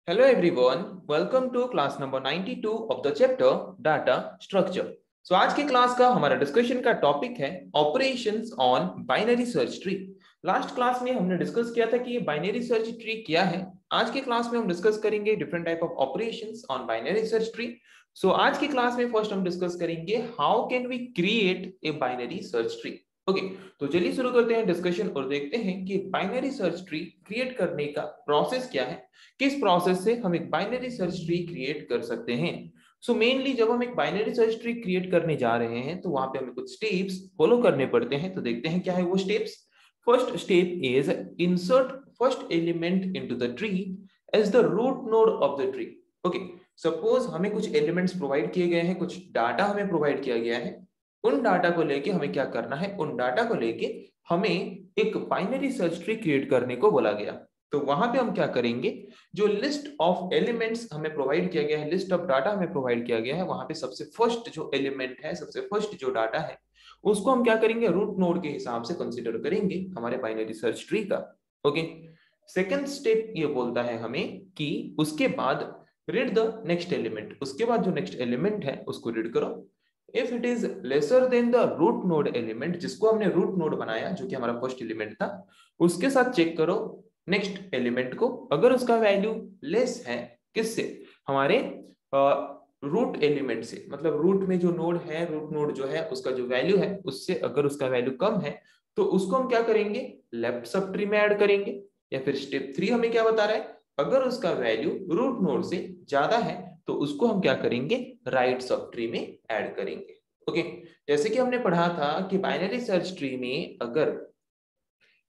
Hello everyone, welcome to class number 92 of the chapter Data Structure. So आज के class का हमारा discussion का टॉपिक है operations on binary search tree. Last class में हमने डिस्कस किया था कि ये बाइनरी सर्च ट्री क्या है। आज के क्लास में हम डिस्कस करेंगे different type of operations on binary search tree. So आज की क्लास में फर्स्ट हम डिस्कस करेंगे how can we create a binary search tree. Okay, तो चलिए शुरू करते हैं डिस्कशन और देखते हैं कि बाइनरी सर्च ट्री क्रिएट करने का प्रोसेस क्या है, किस प्रोसेस से हम एक बाइनरी सर्च ट्री क्रिएट कर सकते हैं। सो मेनली जब हम एक बाइनरी सर्च ट्री क्रिएट करने जा रहे हैं तो वहां पे हमें कुछ स्टेप्स फॉलो करने पड़ते हैं। तो देखते हैं क्या है वो steps. First step is insert first element into the tree as the root node of the tree. Okay, suppose हमें कुछ एलिमेंट्स प्रोवाइड किए गए हैं, कुछ डाटा हमें प्रोवाइड किया गया है। उन डाटा को लेके हमें क्या करना है, उन डाटा को लेके हमें एक बाइनरी सर्च ट्री क्रिएट करने को बोला गया। तो वहां पे हम क्या करेंगे, जो लिस्ट ऑफ एलिमेंट्स हमें प्रोवाइड किया गया है, लिस्ट ऑफ डाटा हमें प्रोवाइड किया गया है, वहां पे सबसे फर्स्ट जो एलिमेंट है, सबसे फर्स्ट जो डाटा है, उसको हम क्या करेंगे, रूट नोड के हिसाब से कंसीडर करेंगे हमारे बाइनरी सर्च ट्री का। ओके, सेकंड स्टेप ये बोलता है हमें कि उसके बाद रीड द नेक्स्ट एलिमेंट। उसके बाद जो नेक्स्ट एलिमेंट है उसको रीड करो। If it is lesser than the root node element, जिसको हमने रूट नोड बनाया जो कि हमारा फर्स्ट एलिमेंट था, उसके साथ चेक करो नेक्स्ट एलिमेंट को। अगर उसका वैल्यू लेस है, किससे, हमारे रूट एलिमेंट से, मतलब रूट में जो नोड है, रूट नोड जो है उसका जो वैल्यू है उससे अगर उसका वैल्यू कम है तो उसको हम क्या करेंगे, लेफ्ट सब ट्री में ऐड करेंगे। या फिर स्टेप 3 हमें क्या बता रहा है, अगर उसका वैल्यू रूट नोड से ज्यादा है तो उसको हम क्या करेंगे, राइट सब ट्री में ऐड करेंगे। ओके, जैसे कि हमने पढ़ा था कि बाइनरी सर्च ट्री में अगर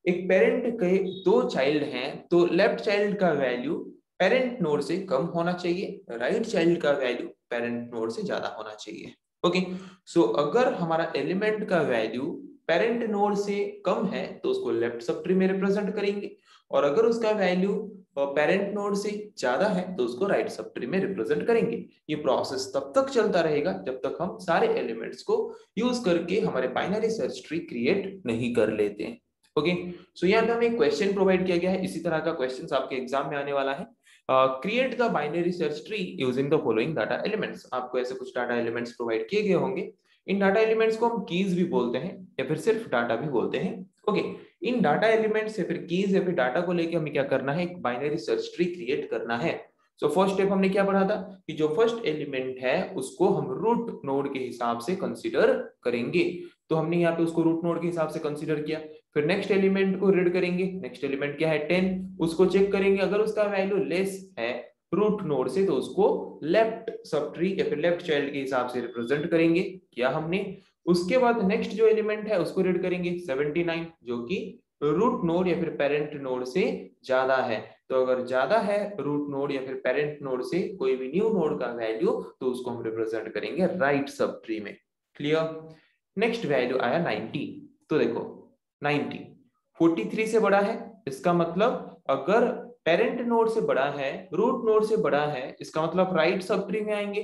एक पेरेंट के दो चाइल्ड हैं तो लेफ्ट चाइल्ड का वैल्यू पेरेंट नोड से कम होना चाहिए, राइट चाइल्ड का वैल्यू पेरेंट नोड से ज्यादा होना चाहिए। ओके, सो अगर हमारा एलिमेंट का वैल्यू पेरेंट नोड से कम है तो उसको लेफ्ट सब ट्री में रिप्रेजेंट करेंगे, और अगर उसका वैल्यू पेरेंट नोड से ज्यादा है तो उसको राइट सब ट्री में रिप्रेजेंट करेंगे। ये प्रोसेस तब तक चलता रहेगा जब तक हम सारे एलिमेंट्स को यूज करके हमारे बाइनरी सर्च ट्री क्रिएट नहीं कर लेते हैं। ओके, सो यहाँ पे हमें एक क्वेश्चन प्रोवाइड किया गया है, इसी तरह का क्वेश्चन आपके एग्जाम में आने वाला है। Create the binary search tree using the following data elements. आपको ऐसे कुछ डाटा एलिमेंट्स प्रोवाइड किए गए होंगे। इन डाटा एलिमेंट्स को हम कीज भी बोलते हैं या फिर सिर्फ डाटा भी बोलते हैं। ओके, इन डाटा एलिमेंट्स या फिर कीज या फिर डाटा को लेके हमें क्या करना है, एक बाइनरी सर्च ट्री क्रिएट करना है। सो फर्स्ट स्टेप हमने क्या पढ़ा था कि जो फर्स्ट एलिमेंट है उसको हम रूट नोड के हिसाब से कंसीडर करेंगे। तो हमने यहाँ पे उसको रूट नोड के हिसाब से कंसीडर किया। फिर नेक्स्ट एलिमेंट को रीड करेंगे। नेक्स्ट एलिमेंट क्या है, 10, उसको चेक करेंगे। अगर उसका वैल्यू लेस है रूट नोड से तो उसको लेफ्ट सब ट्री या फिर लेफ्ट चाइल्ड के हिसाब से रिप्रेजेंट करेंगे, किया हमने। उसके बाद नेक्स्ट जो एलिमेंट है उसको रीड करेंगे 79, जो कि रूट नोड या फिर पेरेंट नोड से ज्यादा है। तो अगर ज्यादा है रूट नोड या फिर पेरेंट नोड से कोई भी न्यू नोड का वैल्यू तो उसको हम रिप्रेजेंट करेंगे राइट सब ट्री में। क्लियर। नेक्स्ट वैल्यू आया 90। तो देखो 90 43 से बड़ा है, इसका मतलब अगर पेरेंट नोड से बड़ा है, रूट नोड से बड़ा है, इसका मतलब राइट सब ट्री में आएंगे।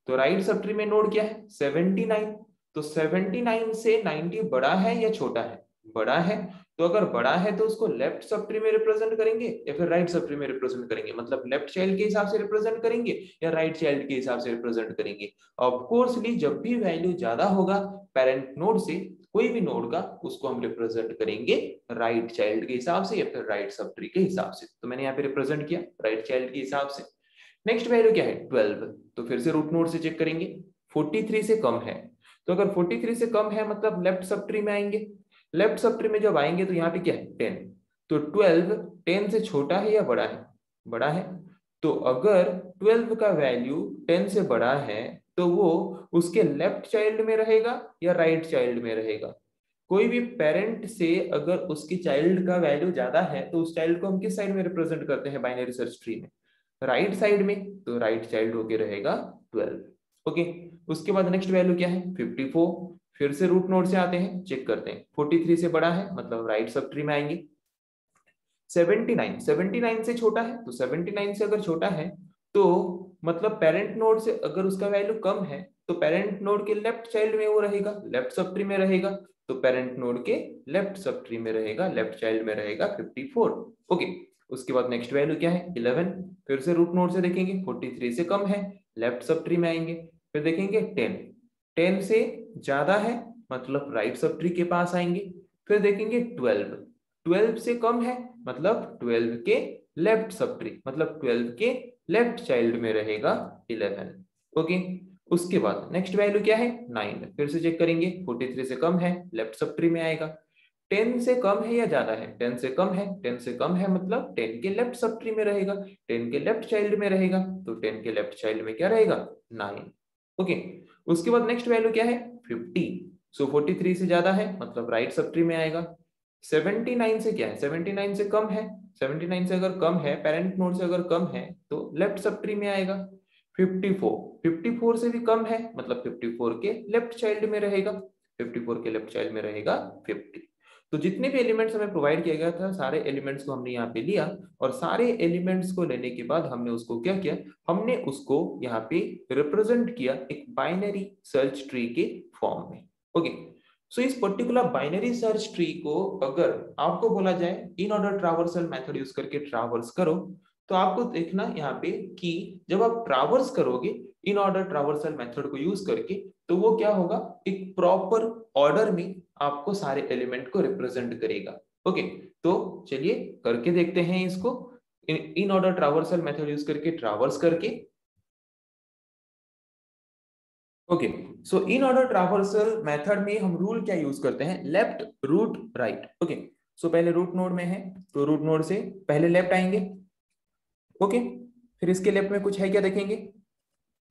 तो राइट सब ट्री में नोड क्या है, 79। तो 79 से 90 बड़ा है या छोटा है, बड़ा है। तो अगर बड़ा है तो उसको लेफ्ट सब ट्री में रिप्रेजेंट करेंगे या फिर राइट सब ट्री में रिप्रेजेंट करेंगे, मतलब लेफ्ट चाइल्ड के हिसाब से रिप्रेजेंट करेंगे या राइट चाइल्ड के हिसाब से रिप्रेजेंट करेंगे। ऑफ कोर्सली जब भी वैल्यू ज्यादा होगा पेरेंट नोड से कोई भी नोड का, उसको हम रिप्रेजेंट करेंगे राइट चाइल्ड के हिसाब से या फिर राइट सब ट्री के हिसाब से। तो मैंने यहाँ पे रिप्रेजेंट किया राइट चाइल्ड के हिसाब से। नेक्स्ट वैल्यू क्या है, 12। तो फिर से रूट नोड से चेक करेंगे, 43 से कम है। तो अगर 43 से कम है मतलब लेफ्ट सब ट्री में आएंगे। लेफ्ट सब ट्री में जब आएंगे तो यहाँ पे क्या है, 10। तो 12 10 से छोटा है या बड़ा है, बड़ा है। तो अगर 12 का वैल्यू 10 से बड़ा है तो वो उसके लेफ्ट चाइल्ड में रहेगा या राइट चाइल्ड में रहेगा। कोई भी पेरेंट से अगर उसकी चाइल्ड का वैल्यू ज्यादा है तो उस चाइल्ड को हम किस साइड में रिप्रेजेंट करते हैं बाइनरी सर्च ट्री में, राइट साइड में। तो राइट चाइल्ड होके रहेगा 12। ओके, उसके बाद नेक्स्ट वैल्यू क्या है, 54। फिर से रूट नोड से आते हैं, चेक करते हैं। 43 से बड़ा है मतलब राइट सब ट्री में आएंगे। 79 से छोटा है, तो 79 से अगर छोटा है तो मतलब पेरेंट नोड से अगर उसका वैल्यू कम है तो पेरेंट नोड के लेफ्ट चाइल्ड में वो रहेगा, लेफ्ट सब ट्री में रहेगा। तो पेरेंट नोड के लेफ्ट सब ट्री में रहेगा, लेफ्ट चाइल्ड में रहेगा 54। ओके, उसके बाद नेक्स्ट वैल्यू क्या है, 11। फिर से रूट नोड से देखेंगे 43 से कम है, लेफ्ट सब ट्री में आएंगे। फिर देखेंगे 10 से ज्यादा है मतलब राइट सब ट्री के पास आएंगे। फिर देखेंगे 12 से कम है मतलब 12 के लेफ्ट सब ट्री, मतलब 12 के लेफ्ट चाइल्ड में रहेगा 11। ओके, उसके बाद नेक्स्ट वैल्यू क्या है 9। फिर से चेक करेंगे 43 से कम है, लेफ्ट सब ट्री में आएगा। 10 से कम है या ज्यादा है, 10 से कम है, 10 से कम है मतलब 10 के लेफ्ट सब ट्री में रहेगा, 10 के लेफ्ट चाइल्ड में रहेगा, तो 10 के लेफ्ट चाइल्ड में क्या रहेगा 9। ओके, उसके बाद नेक्स्ट वैल्यू क्या है 50। सो 43 से ज्यादा है मतलब राइट सब ट्री में आएगा। 79 से क्या है, 79 से कम है, 79 से अगर कम है, पेरेंट नोड से अगर कम है तो लेफ्ट सब ट्री में आएगा। 54 से भी कम है मतलब 54 के लेफ्ट चाइल्ड में रहेगा, 54 के लेफ्ट चाइल्ड में रहेगा 50। तो जितने भी एलिमेंट्स हमें प्रोवाइड किया गया था सारे एलिमेंट्स को हमने यहाँ पे लिया, और सारे एलिमेंट्स को लेने के बाद हमने उसको क्या किया, हमने उसको यहाँ पे रिप्रेजेंट किया एक बाइनरी सर्च ट्री के फॉर्म में। ओके, सो इस पर्टिकुलर बाइनरी सर्च ट्री को अगर आपको बोला जाए in order traversal method use करके ट्रावर्स करो, तो आपको देखना यहाँ पे कि जब आप ट्रावर्स करोगे इन ऑर्डर ट्रावर्सल मेथड को यूज करके, तो वो क्या होगा, एक प्रॉपर ऑर्डर में आपको सारे एलिमेंट को रिप्रेजेंट करेगा। ओके, तो चलिए करके देखते हैं इसको in order traversal method use करके ट्रावर्स करके। Okay, so in order traversal method में हम रूल क्या यूज करते हैं, लेफ्ट रूट राइट। ओके, सो पहले रूट नोड में है तो रूट नोड से पहले लेफ्ट आएंगे। ओके, फिर इसके लेफ्ट में कुछ है क्या देखेंगे,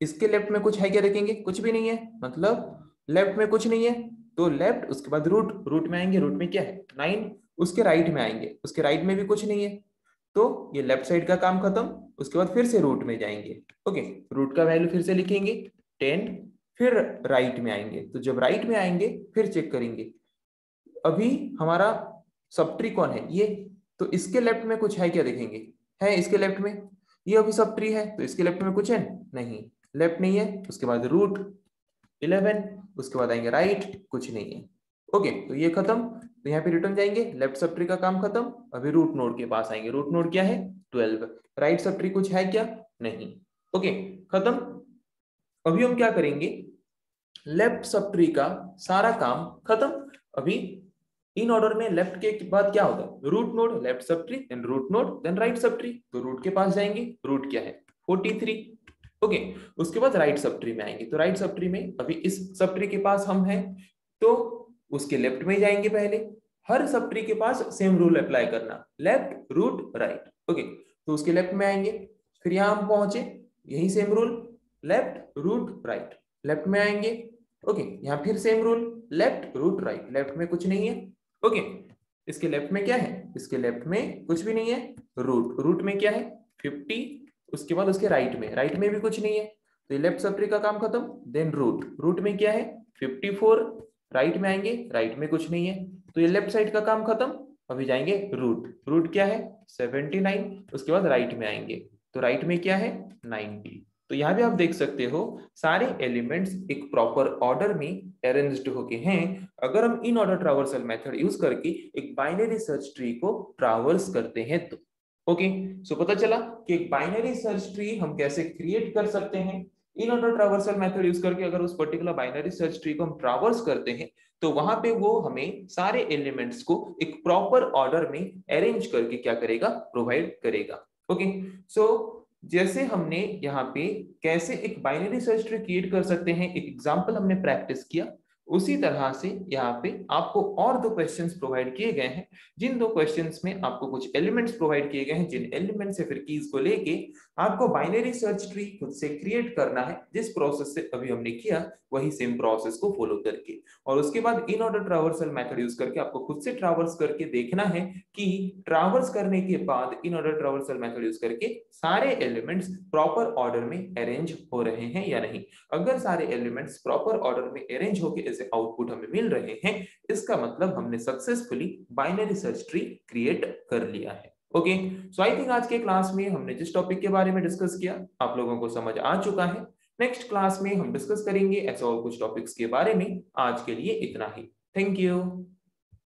इसके लेफ्ट में कुछ है क्या देखेंगे, कुछ भी नहीं है मतलब लेफ्ट में कुछ नहीं है, तो लेफ्ट उसके बाद रूट, रूट में आएंगे, रूट में क्या है 9। उसके राइट में आएंगे, उसके राइट में भी कुछ नहीं है, तो ये लेफ्ट साइड का काम खत्म। उसके बाद फिर से रूट में जाएंगे। ओके, रूट का वैल्यू फिर से लिखेंगे 10, फिर राइट में आएंगे, तो जब राइट में आएंगे फिर चेक करेंगे अभी हमारा सब ट्री कौन है ये, तो इसके लेफ्ट में कुछ है क्या देखेंगे, है इसके लेफ्ट में, ये अभी सब ट्री है तो इसके लेफ्ट में कुछ है नहीं, लेफ्ट नहीं है। उसके बाद रूट 11, उसके बाद आएंगे राइट, कुछ नहीं है। ओके, तो ये खत्म, तो यहाँ पे रिटर्न जाएंगे, लेफ्ट सब ट्री का काम खत्म। अभी रूट नोड के पास आएंगे, रूट नोड क्या है 12, राइट सब ट्री कुछ है क्या नहीं। ओके, खत्म। अभी हम क्या करेंगे, लेफ्ट सब ट्री का सारा काम खत्म। अभी इन ऑर्डर में लेफ्ट के बाद क्या होगा, root node, left sub tree, then root node, then right sub tree. तो रूट के पास जाएंगे, रूट क्या है 43। ओके, उसके बाद राइट सब ट्री में आएंगे, तो राइट सब ट्री में अभी इस सब ट्री के पास हम हैं तो उसके लेफ्ट में जाएंगे। पहले हर सब ट्री के पास सेम रूल अप्लाई करना, लेफ्ट रूट राइट। ओके, तो उसके लेफ्ट में आएंगे, फिर यहां हम पहुंचे, यही same rule, left root right, left में आएंगे। ओके, यहाँ फिर same rule, left root right, left में कुछ नहीं है। ओके, इसके लेफ्ट में क्या है, इसके लेफ्ट में कुछ भी नहीं है, रूट, रूट में क्या है 50। उसके बाद उसके राइट में भी कुछ नहीं है, तो ये लेफ्ट सब ट्री का काम खत्म। देन रूट, रूट में क्या है 54, राइट में आएंगे, राइट में कुछ नहीं है, तो ये लेफ्ट साइड का काम खत्म। अभी जाएंगे रूट, रूट क्या है 79, उसके बाद राइट में आएंगे, तो राइट में क्या है 90। तो यहाँ भी आप देख सकते हो सारे एलिमेंट्स एक प्रॉपर ऑर्डर में अरेंज्ड होके हैं, अगर हम in order traversal method use करके एक बाइनरी सर्च ट्री को ट्रावर्स करते हैं तो। ओके, सो पता चला कि एक बाइनरी सर्च ट्री हम कैसे क्रिएट कर सकते हैं in order traversal method use करके। अगर उस पर्टिकुलर बाइनरी सर्च ट्री को हम ट्रावर्स करते हैं तो वहां पे वो हमें सारे एलिमेंट्स को एक प्रॉपर ऑर्डर में अरेंज करके क्या करेगा, प्रोवाइड करेगा। ओके, सो जैसे हमने यहाँ पे कैसे एक बाइनरी सर्च ट्री क्रिएट कर सकते हैं एक एग्जांपल हमने प्रैक्टिस किया, उसी तरह से यहाँ पे आपको और दो क्वेश्चंस प्रोवाइड किए गए हैं, जिन दो क्वेश्चंस में आपको कुछ एलिमेंट्स प्रोवाइड किए गए हैं, जिन एलिमेंट्स से फिर कीज को लेके आपको बाइनरी सर्च ट्री खुद से क्रिएट करना है। जिस प्रोसेस से अभी हमने किया वही सेम प्रोसेस को फॉलो करके, और उसके बाद in order traversal method use करके आपको खुद से ट्रावर्स करके देखना है कि ट्रावर्स करने के बाद in order traversal method use करके सारे एलिमेंट्स प्रॉपर ऑर्डर में अरेंज हो रहे हैं या नहीं। अगर सारे एलिमेंट्स प्रॉपर ऑर्डर में अरेंज होकर ऐसे आउटपुट हमें मिल रहे हैं, इसका मतलब हमने successfully binary search tree create कर लिया है। ओके, सो आई थिंक आज के क्लास में हमने जिस टॉपिक के बारे में डिस्कस किया आप लोगों को समझ आ चुका है। नेक्स्ट क्लास में हम डिस्कस करेंगे ऐसे और कुछ टॉपिक्स के बारे में। आज के लिए इतना ही, थैंक यू।